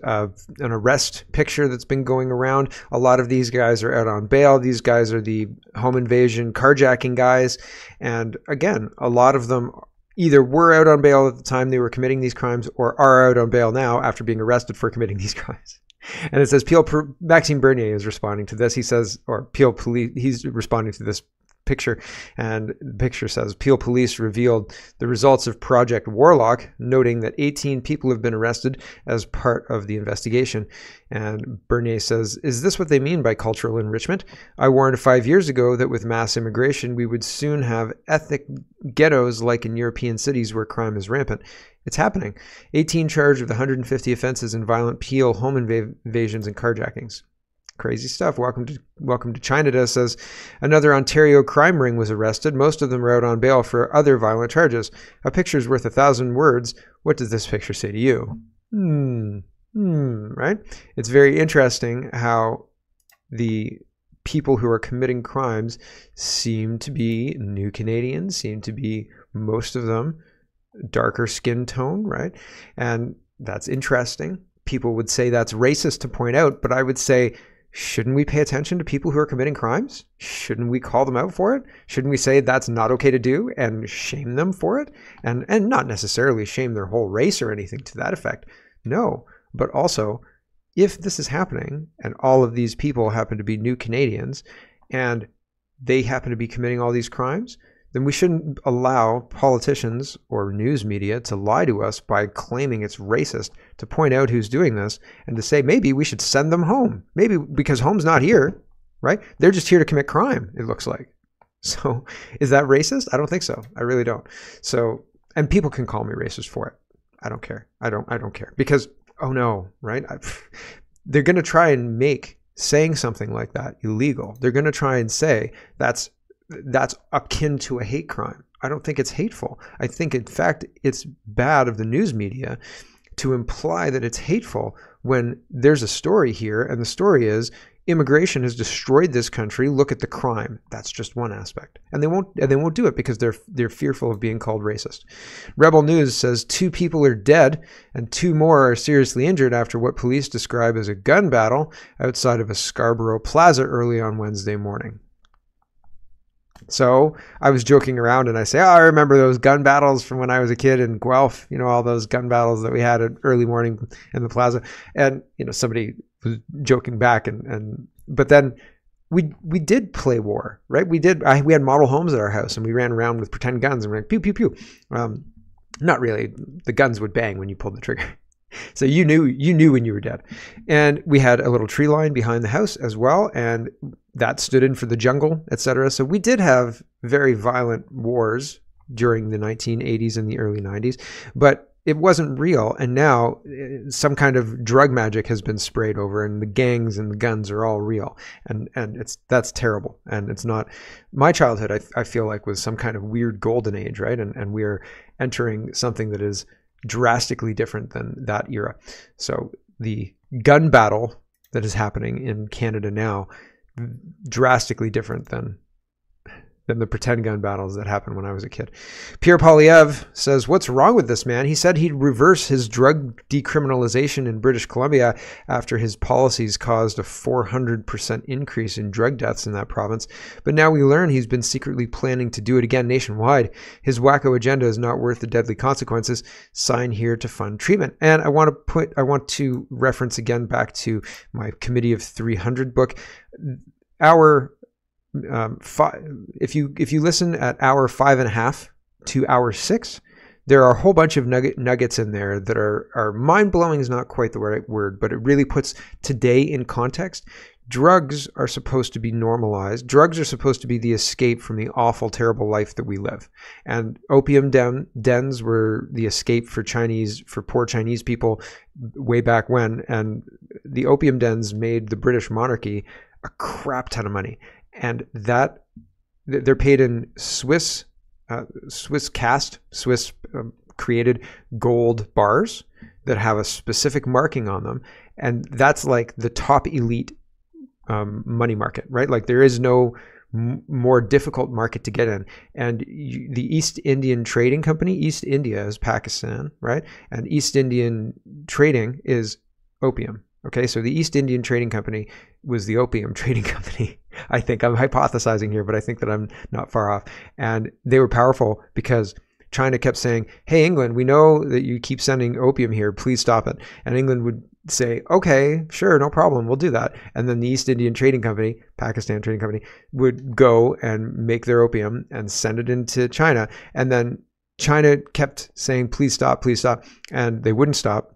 an arrest picture that's been going around. A lot of these guys are out on bail. These guys are the home invasion, carjacking guys. And again, a lot of them either were out on bail at the time they were committing these crimes or are out on bail now after being arrested for committing these crimes. And it says Maxime Bernier is responding to this. He says, or Peel Police, he's responding to this picture, and the picture says Peel Police revealed the results of Project Warlock, noting that 18 people have been arrested as part of the investigation. And Bernier says, is this what they mean by cultural enrichment? I warned 5 years ago that with mass immigration we would soon have ethnic ghettos like in European cities where crime is rampant. It's happening. 18 charged with 150 offenses in violent Peel home invasions and carjackings. Crazy stuff. Welcome to China says another Ontario crime ring was arrested. Most of them are out on bail for other violent charges. A picture's worth 1,000 words. What does this picture say to you? Right? It's very interesting how the people who are committing crimes seem to be new Canadians, seem to be, most of them, darker skin tone, right? And that's interesting. People would say that's racist to point out, but I would say, shouldn't we pay attention to people who are committing crimes? Shouldn't we call them out for it? Shouldn't we say that's not okay to do and shame them for it? And not necessarily shame their whole race or anything to that effect. No, but also, if this is happening and all of these people happen to be new Canadians and they happen to be committing all these crimes, then we shouldn't allow politicians or news media to lie to us by claiming it's racist, to point out who's doing this and to say maybe we should send them home. Maybe because home's not here, right? They're just here to commit crime, it looks like. So is that racist? I don't think so. I really don't. So, and people can call me racist for it. I don't care. I don't care because, oh no, right? They're going to try and make saying something like that illegal. They're going to try and say that's akin to a hate crime. I don't think it's hateful. I think, in fact, it's bad of the news media to imply that it's hateful when there's a story here, and the story is immigration has destroyed this country. Look at the crime. That's just one aspect, and they won't do it because they're fearful of being called racist. Rebel News says 2 people are dead and 2 more are seriously injured after what police describe as a gun battle outside of a Scarborough Plaza early on Wednesday morning. So I was joking around and I say, I remember those gun battles from when I was a kid in Guelph, all those gun battles that we had at early morning in the plaza. And, somebody was joking back but then we did play war, right? We had model homes at our house and we ran around with pretend guns and we're like, pew, pew, pew. Not really. The guns would bang when you pulled the trigger. So you knew when you were dead. And we had a little tree line behind the house as well. And that stood in for the jungle, etc. So we did have very violent wars during the 1980s and the early 90s, but it wasn't real. And now some kind of drug magic has been sprayed over and the gangs and the guns are all real. And that's terrible. And it's not my childhood. I feel like was some kind of weird golden age, right? And we're entering something that is drastically different than that era. So the gun battle that is happening in Canada now, drastically different than the pretend gun battles that happened when I was a kid. Pierre Polyev says, what's wrong with this man? He said he'd reverse his drug decriminalization in British Columbia after his policies caused a 400% increase in drug deaths in that province. But now we learn he's been secretly planning to do it again nationwide. His wacko agenda is not worth the deadly consequences. Sign here to fund treatment. And I want to reference again back to my Committee of 300 book. If you listen at hour 5.5 to hour 6, there are a whole bunch of nuggets in there that are mind-blowing is not quite the right word, but it really puts today in context. Drugs are supposed to be normalized. Drugs are supposed to be the escape from the awful, terrible life that we live. And opium dens were the escape for poor Chinese people way back when. And the opium dens made the British monarchy a crap ton of money. And that they're paid in Swiss created gold bars that have a specific marking on them. And that's like the top elite money market, right? Like there is no more difficult market to get in. And the East Indian Trading Company, East India is Pakistan, right? And East Indian trading is opium. Okay, so the East Indian Trading Company was the opium trading company. I think I'm hypothesizing here, but I think that I'm not far off. And they were powerful because China kept saying, hey, England, we know that you keep sending opium here. Please stop it. And England would say, okay, sure, no problem. We'll do that. And then the East Indian Trading Company, Pakistan Trading Company, would go and make their opium and send it into China. And then China kept saying, please stop, and they wouldn't stop.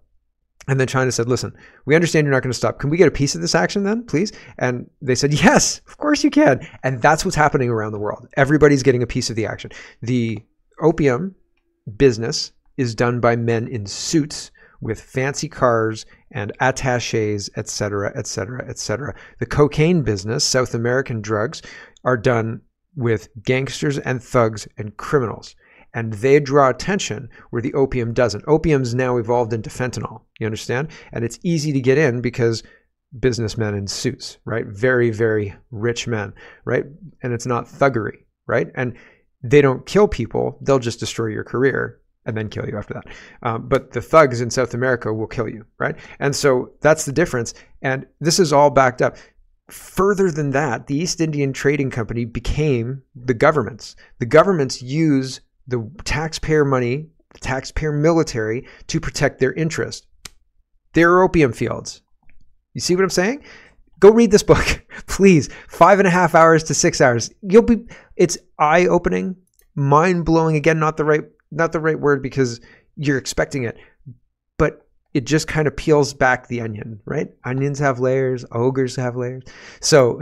And then China said, listen, we understand you're not going to stop. Can we get a piece of this action then, please? And they said, yes, of course you can. And that's what's happening around the world. Everybody's getting a piece of the action. The opium business is done by men in suits with fancy cars and attachés, et cetera, et cetera, et cetera. The cocaine business, South American drugs, are done with gangsters and thugs and criminals. And they draw attention where the opium doesn't. Opium's now evolved into fentanyl, you understand? And it's easy to get in because businessmen in suits, right? Very, very rich men, right? And it's not thuggery, right? And they don't kill people. They'll just destroy your career and then kill you after that. But the thugs in South America will kill you, right? And so that's the difference. And this is all backed up. Further than that, the East Indian Trading Company became the governments. The governments use the taxpayer money, the taxpayer military to protect their interest. Their opium fields. You see what I'm saying? Go read this book, please. 5.5 hours to 6 hours. It's eye-opening, mind-blowing. Again, not the right word because you're expecting it, but it just kind of peels back the onion, right? Onions have layers, ogres have layers. So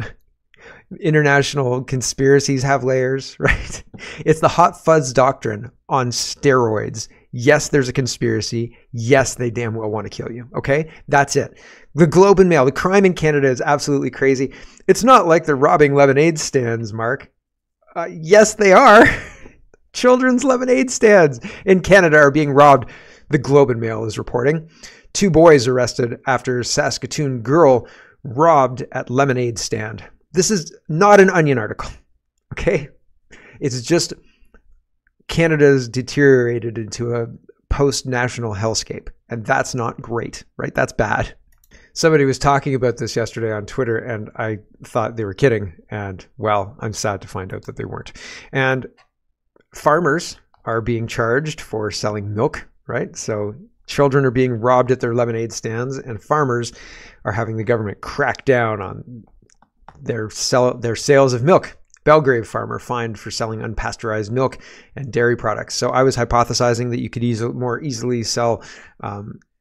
international conspiracies have layers, right? It's the hot fuzz doctrine on steroids. Yes, there's a conspiracy. Yes, they damn well want to kill you. Okay, that's it. The Globe and Mail, the crime in Canada is absolutely crazy. It's not like they're robbing lemonade stands, Mark. Yes, they are. Children's lemonade stands in Canada are being robbed. The Globe and Mail is reporting. 2 boys arrested after Saskatoon girl robbed at lemonade stand. This is not an Onion article, okay? It's just Canada's deteriorated into a post-national hellscape, and that's not great, right? That's bad. Somebody was talking about this yesterday on Twitter, and I thought they were kidding, and, well, I'm sad to find out that they weren't. And farmers are being charged for selling milk, right? So children are being robbed at their lemonade stands, and farmers are having the government crack down on their sales of milk. Belgrave farmer fined for selling unpasteurized milk and dairy products. So I was hypothesizing that you could more easily sell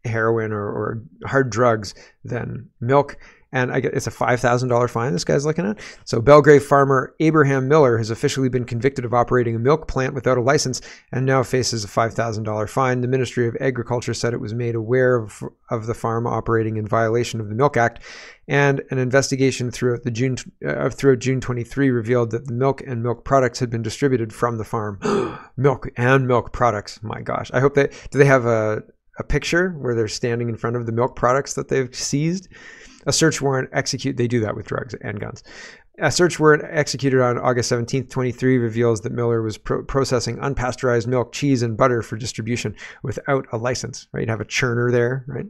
heroin or hard drugs than milk. And it's a $5,000 fine this guy's looking at. So Belgrave farmer Abraham Miller has officially been convicted of operating a milk plant without a license and now faces a $5,000 fine. The Ministry of Agriculture said it was made aware of the farm operating in violation of the Milk Act, and an investigation throughout June 23 revealed that the milk and milk products had been distributed from the farm. Milk and milk products. My gosh. I hope do they have a picture where they're standing in front of the milk products that they've seized? A search warrant they do that with drugs and guns. A search warrant executed on August 17th, 23 reveals that Miller was processing unpasteurized milk, cheese, and butter for distribution without a license, right? You'd have a churner there, right?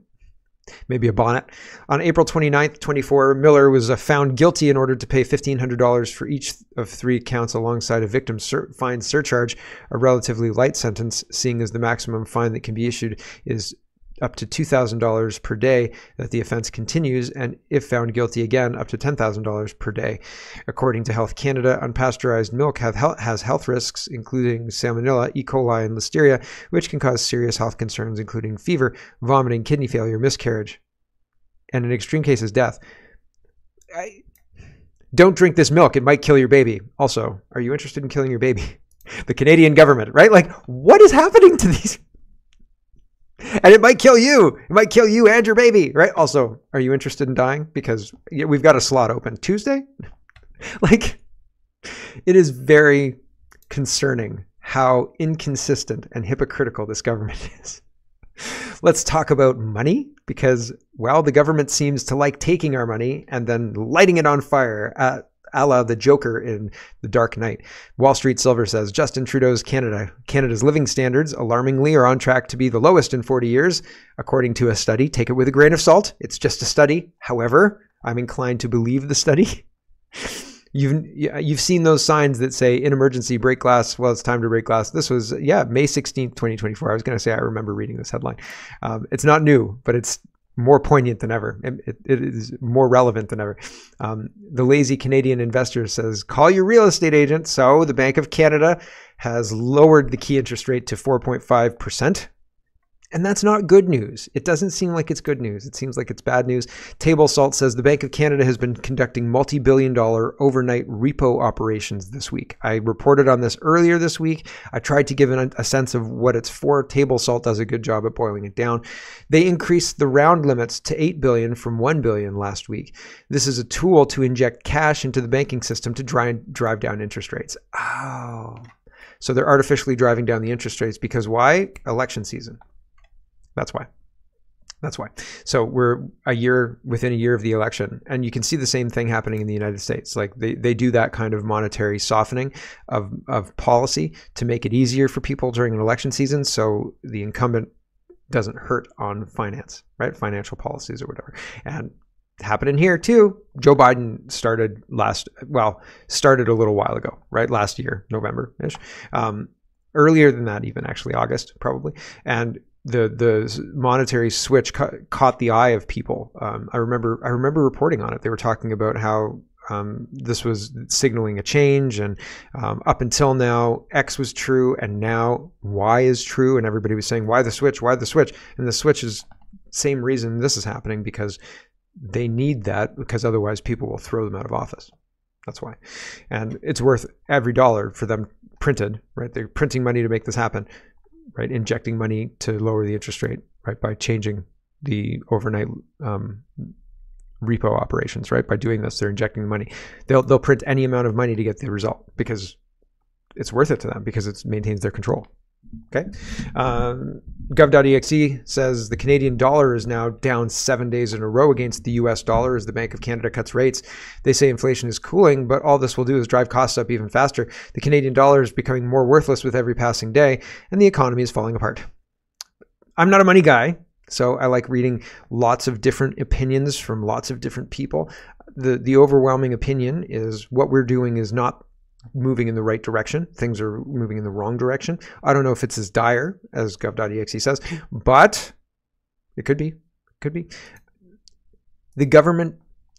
Maybe a bonnet. On April 29th, 24, Miller was found guilty and ordered to pay $1,500 for each of 3 counts alongside a victim fine surcharge, a relatively light sentence, seeing as the maximum fine that can be issued is up to $2,000 per day that the offense continues, and if found guilty again, up to $10,000 per day. According to Health Canada, unpasteurized milk has health risks, including salmonella, E. coli, and listeria, which can cause serious health concerns, including fever, vomiting, kidney failure, miscarriage, and in extreme cases, death. Don't drink this milk. It might kill your baby. Also, are you interested in killing your baby? The Canadian government, right? Like, what is happening to these? And it might kill you. It might kill you and your baby, right? Also, are you interested in dying? Because we've got a slot open. Tuesday? Like, it is very concerning how inconsistent and hypocritical this government is. Let's talk about money because, well, the government seems to like taking our money and then lighting it on fire a la the Joker in The Dark Knight. Wall Street Silver says, Justin Trudeau's Canada's living standards alarmingly are on track to be the lowest in 40 years, according to a study. Take it with a grain of salt. It's just a study. However, I'm inclined to believe the study. You've seen those signs that say in emergency break glass. Well, it's time to break glass. This was, May 16th, 2024. I was going to say, I remember reading this headline. It's not new, but it's more poignant than ever. It is more relevant than ever. The lazy Canadian investor says, call your real estate agent. So the Bank of Canada has lowered the key interest rate to 4.5%. And that's not good news. It doesn't seem like it's good news. It seems like it's bad news. Table Salt says the Bank of Canada has been conducting multi-billion-dollar overnight repo operations this week. I reported on this earlier this week. I tried to give a sense of what it's for. Table Salt does a good job at boiling it down. They increased the round limits to $8 billion from $1 billion last week. This is a tool to inject cash into the banking system to drive down interest rates. Oh. So they're artificially driving down the interest rates because why? Election season. That's why. So we're within a year of the election, and you can see the same thing happening in the United States. Like they do that kind of monetary softening of policy to make it easier for people during an election season, so the incumbent doesn't hurt on finance, right? Financial policies or whatever. And happening here too. Joe Biden started a little while ago, right? Last year, November-ish. Earlier than that, even actually August probably. And the monetary switch caught the eye of people. I remember reporting on it. They were talking about how this was signaling a change, and up until now, X was true, and now Y is true, and everybody was saying, why the switch? Why the switch? And the switch is same reason this is happening, because they need that, because otherwise people will throw them out of office. That's why. And it's worth every dollar for them printed, right? They're printing money to make this happen. Right, injecting money to lower the interest rate, right, by changing the overnight repo operations, right? By doing this, they're injecting the money. They'll print any amount of money to get the result because it's worth it to them, because it maintains their control. Okay. Gov.exe says the Canadian dollar is now down 7 days in a row against the US dollar as the Bank of Canada cuts rates. They say inflation is cooling, but all this will do is drive costs up even faster. The Canadian dollar is becoming more worthless with every passing day, and the economy is falling apart. I'm not a money guy, so I like reading lots of different opinions from lots of different people. The overwhelming opinion is what we're doing is not moving in the right direction. Things are moving in the wrong direction. I don't know if it's as dire as gov.exe says, but it could be. Could be. The government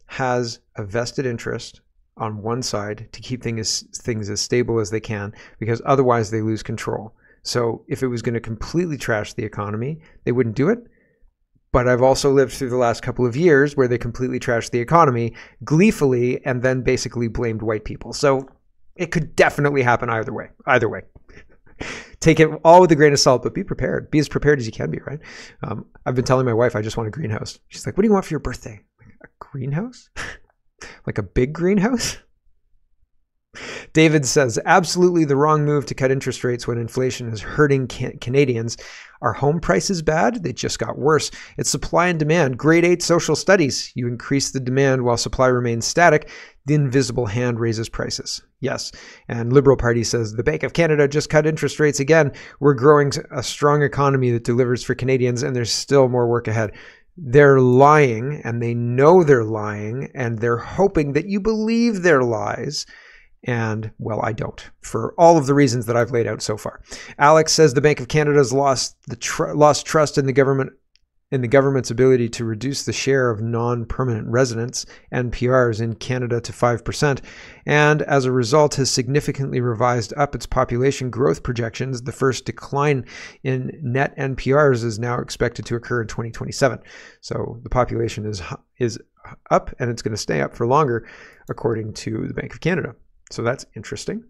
has a vested interest on one side to keep things as stable as they can, because otherwise they lose control. So if it was going to completely trash the economy, they wouldn't do it. But I've also lived through the last couple of years where they completely trashed the economy gleefully and then basically blamed white people. So it could definitely happen either way. Either way. Take it all with a grain of salt, but be prepared. Be as prepared as you can be, right? I've been telling my wife I just want a greenhouse. She's like, what do you want for your birthday? Like, a greenhouse? Like a big greenhouse? David says, absolutely the wrong move to cut interest rates when inflation is hurting Canadians. Are home prices bad? They just got worse. It's supply and demand. Grade 8 social studies. You increase the demand while supply remains static. The invisible hand raises prices. Yes. And Liberal Party says, the Bank of Canada just cut interest rates again. We're growing a strong economy that delivers for Canadians, and there's still more work ahead. They're lying, and they know they're lying, and they're hoping that you believe their lies. And, well, I don't, for all of the reasons that I've laid out so far. Alex says the Bank of Canada has lost trust in the government's ability to reduce the share of non-permanent residents, NPRs, in Canada to 5%, and as a result has significantly revised up its population growth projections. The first decline in net NPRs is now expected to occur in 2027. So the population is up, and it's going to stay up for longer, according to the Bank of Canada. So that's interesting.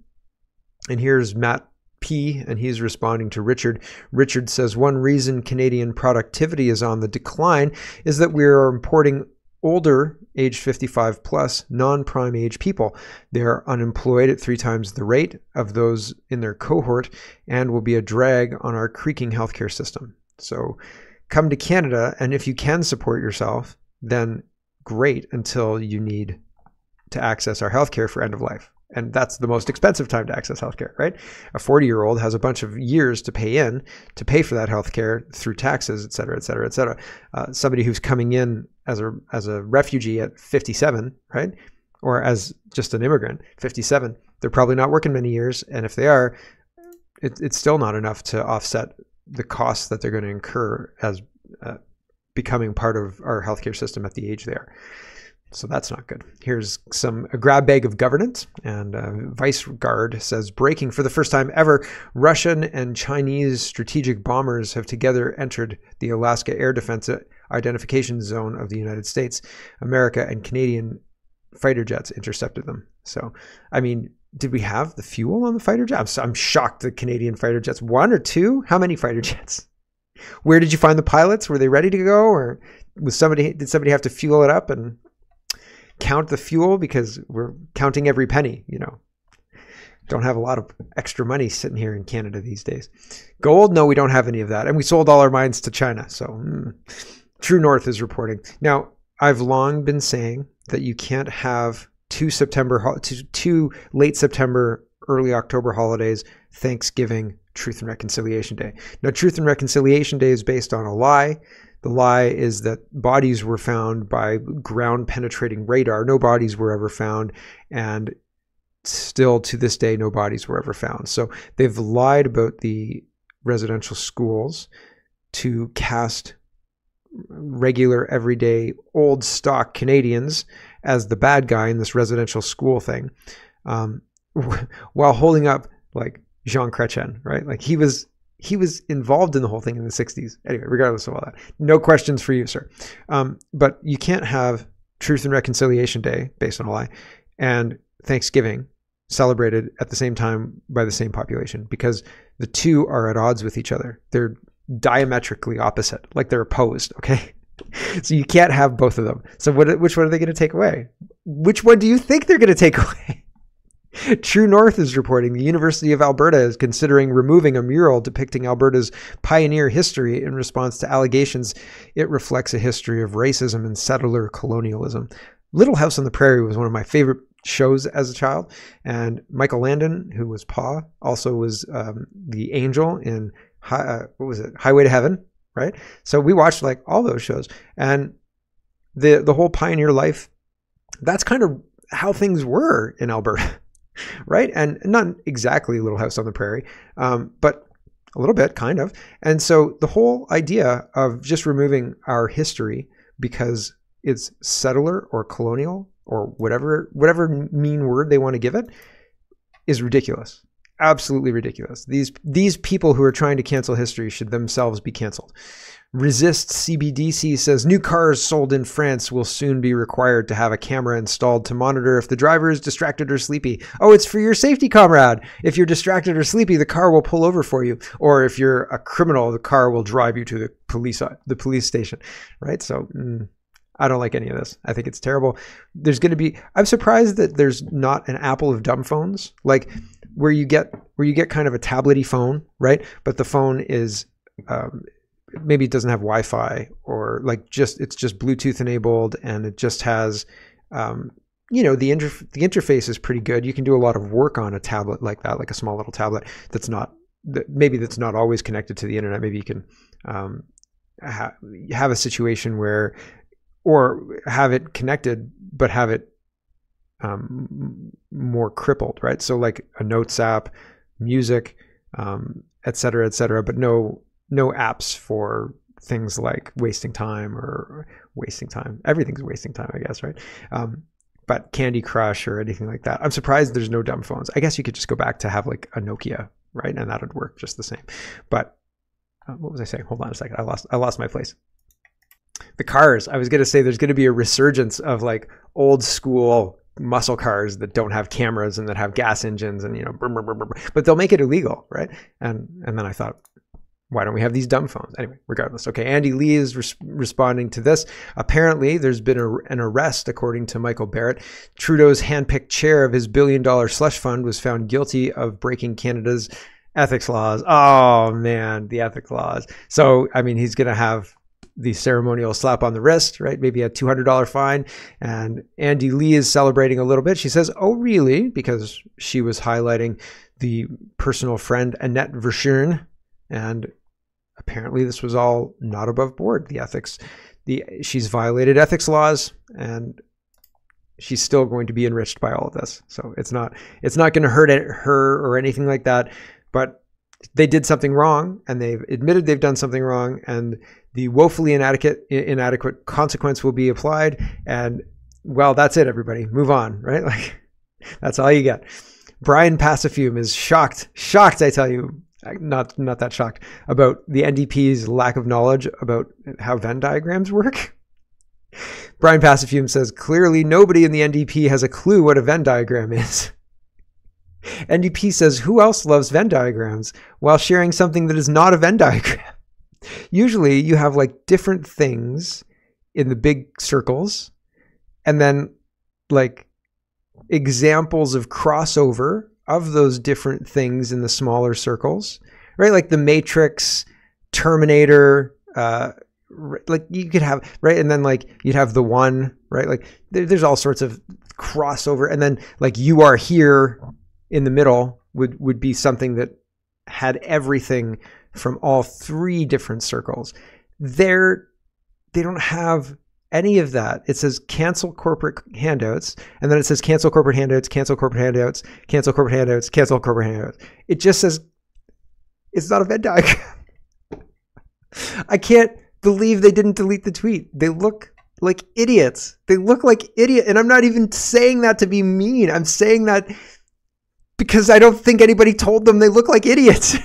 And here's Matt P, and he's responding to Richard. Richard says, one reason Canadian productivity is on the decline is that we are importing older, age 55 plus, non-prime age people. They are unemployed at 3 times the rate of those in their cohort and will be a drag on our creaking healthcare system. So come to Canada, and if you can support yourself, then great, until you need to access our healthcare for end of life. And that's the most expensive time to access healthcare, right? A 40-year-old has a bunch of years to pay for that healthcare through taxes, et cetera, et cetera, et cetera. Somebody who's coming in as a refugee at 57, right? Or as just an immigrant, 57, they're probably not working many years. And if they are, it's still not enough to offset the costs that they're going to incur as becoming part of our healthcare system at the age they are. So that's not good. Here's a grab bag of governance. And Vice Guard says, breaking for the first time ever, Russian and Chinese strategic bombers have together entered the Alaska Air Defense Identification Zone of the United States. America and Canadian fighter jets intercepted them. So, I mean, did we have the fuel on the fighter jets? I'm shocked the Canadian fighter jets. 1 or 2? How many fighter jets? Where did you find the pilots? Were they ready to go? Or did somebody have to fuel it up and count the fuel? Because we're counting every penny, you know. Don't have a lot of extra money sitting here in Canada these days. Gold? No, we don't have any of that. And we sold all our mines to China. So True North is reporting. Now, I've long been saying that you can't have two late September, early October holidays, Thanksgiving, Truth and Reconciliation Day. Now, Truth and Reconciliation Day is based on a lie. The lie is that bodies were found by ground-penetrating radar. No bodies were ever found, and still to this day, no bodies were ever found. So they've lied about the residential schools to cast regular, everyday, old stock Canadians as the bad guy in this residential school thing, while holding up like Jean Chrétien, right? Like he was involved in the whole thing in the 60s. Anyway, regardless of all that, no questions for you, sir. But you can't have Truth and Reconciliation Day based on a lie and Thanksgiving celebrated at the same time by the same population, because the two are at odds with each other. They're diametrically opposite, like they're opposed, okay? So you can't have both of them. So which one are they going to take away? Which one do you think they're going to take away? True North is reporting the University of Alberta is considering removing a mural depicting Alberta's pioneer history in response to allegations it reflects a history of racism and settler colonialism. Little House on the Prairie was one of my favorite shows as a child, and Michael Landon, who was Pa, also was the angel in Highway to Heaven, right? So we watched like all those shows, and the whole pioneer life, that's kind of how things were in Alberta, right? And not exactly Little House on the Prairie, but a little bit, kind of. And so the whole idea of just removing our history because it's settler or colonial or whatever mean word they want to give it is ridiculous. Absolutely ridiculous. These people who are trying to cancel history should themselves be canceled. Resist CBDC says new cars sold in France will soon be required to have a camera installed to monitor if the driver is distracted or sleepy. Oh, it's for your safety, comrade. If you're distracted or sleepy, the car will pull over for you. Or if you're a criminal, the car will drive you to the police station, right? So I don't like any of this. I think it's terrible. I'm surprised that there's not an Apple of dumb phones, like where you get kind of a tablety phone, right? But the phone is maybe it doesn't have Wi-Fi, or like it's just Bluetooth enabled, and it just has the interface is pretty good. You can do a lot of work on a tablet like that, like a small little tablet that's not always connected to the internet. Maybe you can have a situation where, or have it connected but have it more crippled, right? So like a notes app, music, et cetera, but no apps for things like wasting time. Everything's wasting time, I guess, right? But Candy Crush or anything like that. I'm surprised there's no dumb phones. I guess you could just go back to have like a Nokia, right? And that would work just the same. But what was I saying? Hold on a second. I lost my place. The cars. I was going to say there's going to be a resurgence of like old school muscle cars that don't have cameras and that have gas engines and, but they'll make it illegal, right? And then I thought, why don't we have these dumb phones? Anyway, regardless. Okay, Andy Lee is responding to this. Apparently, there's been an arrest, according to Michael Barrett. Trudeau's handpicked chair of his billion-dollar slush fund was found guilty of breaking Canada's ethics laws. Oh, man, the ethics laws. So, I mean, he's going to have the ceremonial slap on the wrist, right? Maybe a $200 fine. And Andy Lee is celebrating a little bit. She says, "Oh, really?" Because she was highlighting the personal friend Annette Verschuren. And apparently this was all not above board. The ethics, she's violated ethics laws, and she's still going to be enriched by all of this. So it's not going to hurt her or anything like that. But they did something wrong, and they've admitted they've done something wrong, and the woefully inadequate consequence will be applied. And well, that's it, everybody. Move on, right? Like, that's all you get. Brian Passafume is shocked, I tell you, not that shocked, about the NDP's lack of knowledge about how Venn diagrams work. Brian Passafume says, "Clearly nobody in the NDP has a clue what a Venn diagram is." NDP says, "Who else loves Venn diagrams?" while sharing something that is not a Venn diagram. Usually you have like different things in the big circles, and then like examples of crossover of those different things in the smaller circles, right? Like the Matrix, Terminator, like you could have, right? And then like you'd have the one, right? Like there's all sorts of crossover. And then like You Are Here in the middle would be something that had everything from all three different circles. They don't have any of that. It says cancel corporate handouts, and then it says cancel corporate handouts, cancel corporate handouts, cancel corporate handouts, cancel corporate handouts. It just says it's not a Venn diagram. I can't believe they didn't delete the tweet. They look like idiots. They look like idiots. And I'm not even saying that to be mean. I'm saying that because I don't think anybody told them they look like idiots.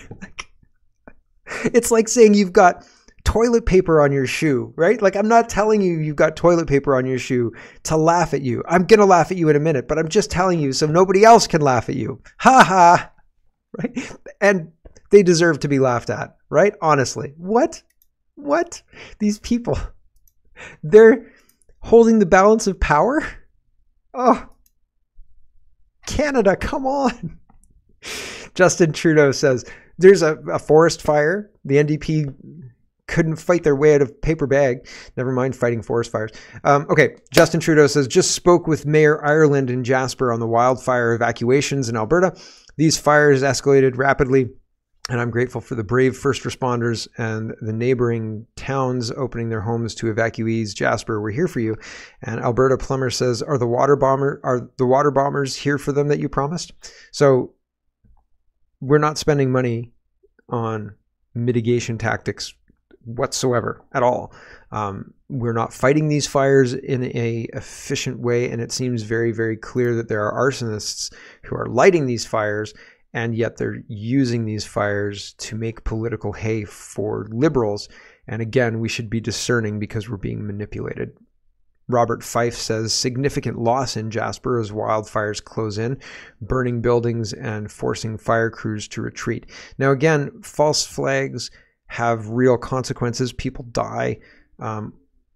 It's like saying you've got toilet paper on your shoe, right? Like, I'm not telling you you've got toilet paper on your shoe to laugh at you. I'm going to laugh at you in a minute, but I'm just telling you so nobody else can laugh at you. Ha ha. Right? And they deserve to be laughed at, right? Honestly. What? These people, they're holding the balance of power? Oh, Canada, come on. Justin Trudeau says, there's a forest fire. The NDP couldn't fight their way out of paper bag. Never mind fighting forest fires. Okay, Justin Trudeau says, just spoke with Mayor Ireland in Jasper on the wildfire evacuations in Alberta. These fires escalated rapidly, and I'm grateful for the brave first responders and the neighboring towns opening their homes to evacuees. Jasper, we're here for you. And Alberta Plumber says, are the water bombers here for them that you promised? So we're not spending money on mitigation tactics whatsoever at all. We're not fighting these fires in a efficient way, and it seems very, very clear that there are arsonists who are lighting these fires, and yet they're using these fires to make political hay for liberals. And again, we should be discerning because we're being manipulated. Robert Fife says, significant loss in Jasper as wildfires close in, burning buildings and forcing fire crews to retreat. Now again, false flags have real consequences. People die.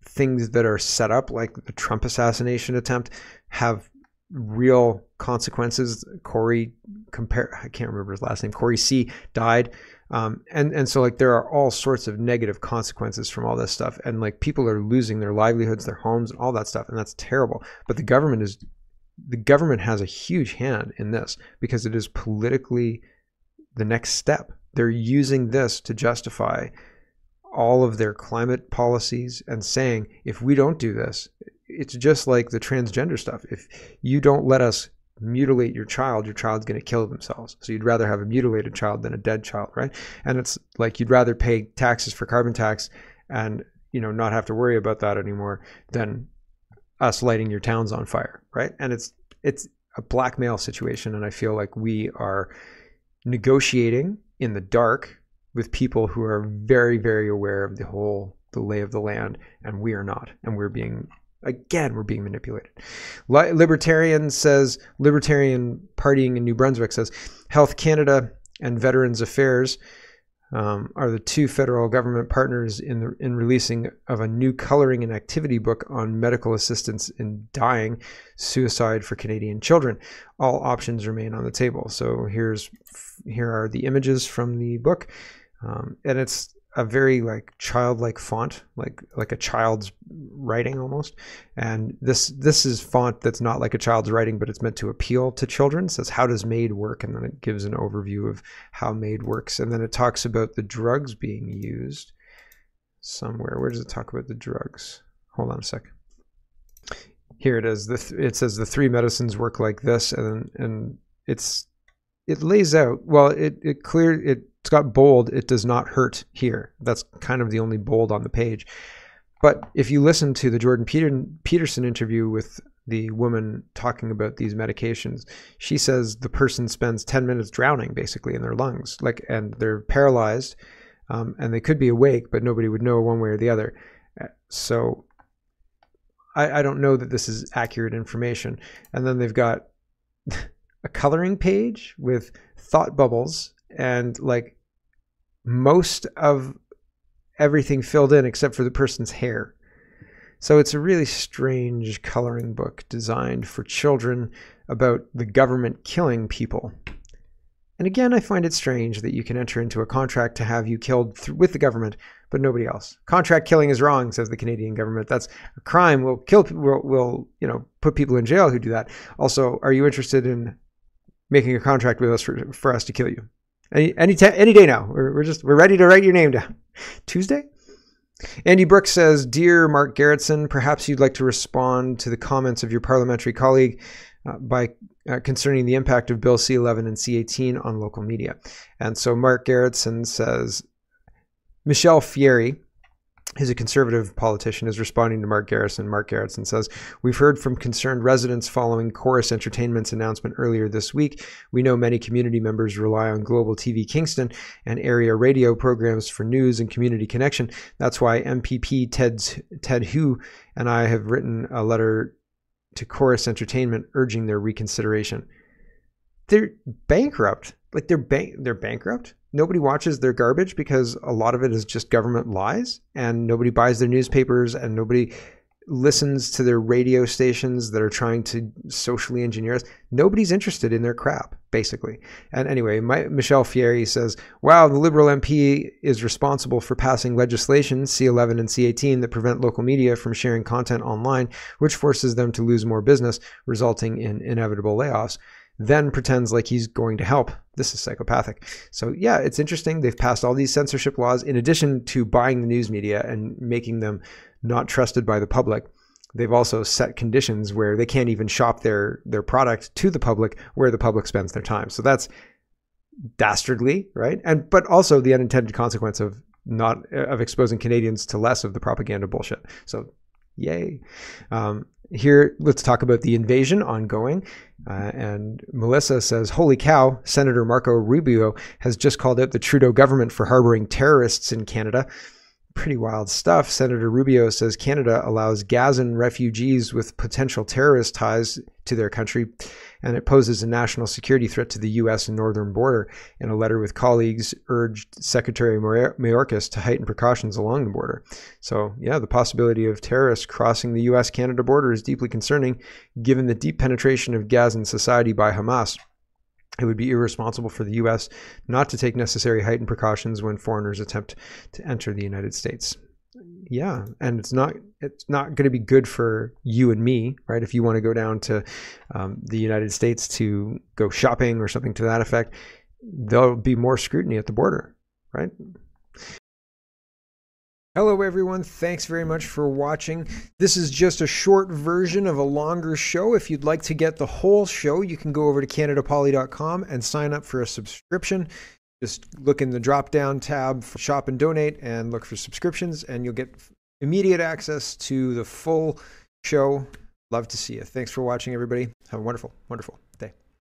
Things that are set up, like the Trump assassination attempt, have real consequences. I can't remember his last name. Corey C. died. And so like there are all sorts of negative consequences from all this stuff. And like people are losing their livelihoods, their homes, and all that stuff. And that's terrible. But the government has a huge hand in this because it is politically the next step. They're using this to justify all of their climate policies and saying, if we don't do this, it's just like the transgender stuff. If you don't let us mutilate your child's going to kill themselves. So you'd rather have a mutilated child than a dead child, right? And it's like you'd rather pay taxes for carbon tax and, not have to worry about that anymore than us lighting your towns on fire, right? And it's a blackmail situation, and I feel like we are negotiating in the dark with people who are very, very aware of the lay of the land, and we are not, and we're being manipulated. Libertarian partying in New Brunswick says, Health Canada and Veterans Affairs are the two federal government partners in releasing of a new coloring and activity book on medical assistance in dying, suicide for Canadian children. All options remain on the table. So here are the images from the book. And it's a very like childlike font, like a child's writing almost. And this is font that's not like a child's writing, but it's meant to appeal to children. It says, how does MAID work? And then it gives an overview of how MAID works. And then it talks about the drugs being used somewhere. Where does it talk about the drugs? Hold on a sec. Here it is. It says the 3 medicines work like this, and it lays out, well, it's got bold, it does not hurt here. That's kind of the only bold on the page. But if you listen to the Jordan Peterson interview with the woman talking about these medications, she says the person spends 10 minutes drowning basically in their lungs, and they're paralyzed, and they could be awake, but nobody would know one way or the other. So I don't know that this is accurate information. And then they've got a coloring page with thought bubbles and like most of everything filled in except for the person's hair. So it's a really strange coloring book designed for children about the government killing people. And again, I find it strange that you can enter into a contract to have you killed with the government, but nobody else. Contract killing is wrong, says the Canadian government. That's a crime. We'll kill people. We'll put people in jail who do that. Also, are you interested in making a contract with us for us to kill you? Any day now. We're ready to write your name down. Tuesday? Andy Brooks says, Dear Mark Gerritsen, perhaps you'd like to respond to the comments of your parliamentary colleague concerning the impact of Bill C-11 and C-18 on local media. And so Mark Gerritsen says, Michelle Fieri, who's a conservative politician, is responding to Mark Gerritsen. Mark Gerritsen says, we've heard from concerned residents following Chorus Entertainment's announcement earlier this week. We know many community members rely on Global TV Kingston and area radio programs for news and community connection. That's why MPP Ted Hu and I have written a letter to Chorus Entertainment urging their reconsideration. They're bankrupt. Like they're bankrupt. Nobody watches their garbage because a lot of it is just government lies, and nobody buys their newspapers, and nobody listens to their radio stations that are trying to socially engineer us. Nobody's interested in their crap, basically. And anyway, Michelle Fieri says, wow, the Liberal MP is responsible for passing legislation, C-11 and C-18, that prevent local media from sharing content online, which forces them to lose more business, resulting in inevitable layoffs. Then pretends like he's going to help. This is psychopathic. So yeah, it's interesting. They've passed all these censorship laws in addition to buying the news media and making them not trusted by the public. They've also set conditions where they can't even shop their product to the public where the public spends their time. So that's dastardly, right? But also the unintended consequence of exposing Canadians to less of the propaganda bullshit. So yay. Here, let's talk about the invasion ongoing. And Melissa says, holy cow, Senator Marco Rubio has just called out the Trudeau government for harboring terrorists in Canada. Pretty wild stuff. Senator Rubio says Canada allows Gazan refugees with potential terrorist ties to their country, and it poses a national security threat to the US and northern border. In a letter with colleagues, urged Secretary Mayorkas to heighten precautions along the border. So yeah, the possibility of terrorists crossing the US-Canada border is deeply concerning, given the deep penetration of Gazan society by Hamas. It would be irresponsible for the U.S. not to take necessary heightened precautions when foreigners attempt to enter the United States. Yeah, and it's not going to be good for you and me, right? If you want to go down to the United States to go shopping or something to that effect, there'll be more scrutiny at the border, right? Hello everyone, thanks very much for watching. This is just a short version of a longer show. If you'd like to get the whole show, you can go over to CanadaPoly.com and sign up for a subscription. Just look in the drop-down tab for Shop and Donate and look for subscriptions, and you'll get immediate access to the full show. Love to see you. Thanks for watching, everybody. Have a wonderful, wonderful day.